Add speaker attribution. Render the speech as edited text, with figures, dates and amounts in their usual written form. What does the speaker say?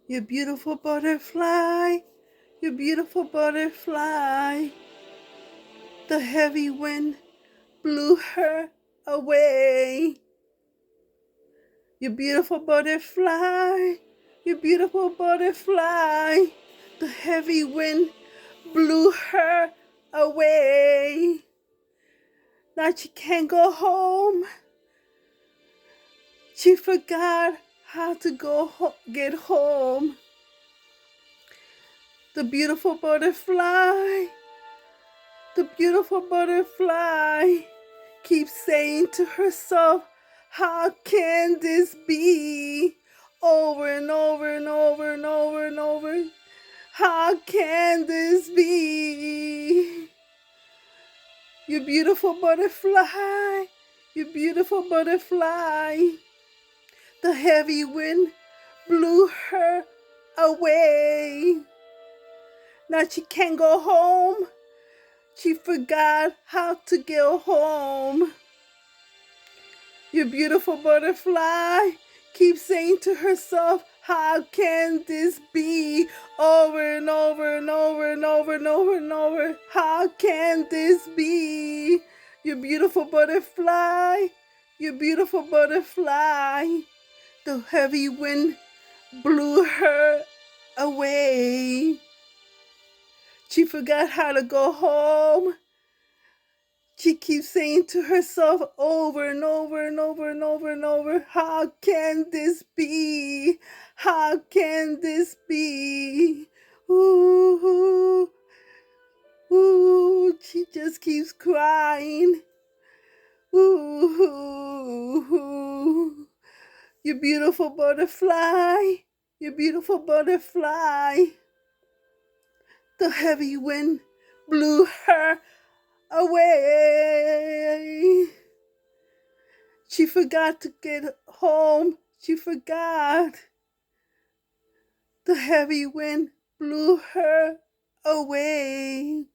Speaker 1: You beautiful butterfly, you beautiful butterfly. The heavy wind blew her away. You beautiful butterfly, you beautiful butterfly. The heavy wind blew her away. Now she can't go home. She forgot how to get home. The beautiful butterfly, the beautiful butterfly keeps saying to herself, how can this be? Over and over and over and over and over. How can this be? You beautiful butterfly, you beautiful butterfly. The heavy wind blew her away. Now she can't go home. She forgot how to go home. You beautiful butterfly keeps saying to herself, how can this be? Over and over and over and over and over and over. How can this be? You beautiful butterfly, you beautiful butterfly. The heavy wind blew her away. She forgot how to go home. She keeps saying to herself over and over and over and over and over, how can this be? How can this be? Ooh, ooh, she just keeps crying. Ooh, you beautiful butterfly, you beautiful butterfly. The heavy wind blew her away. She forgot to get home. She forgot. The heavy wind blew her away.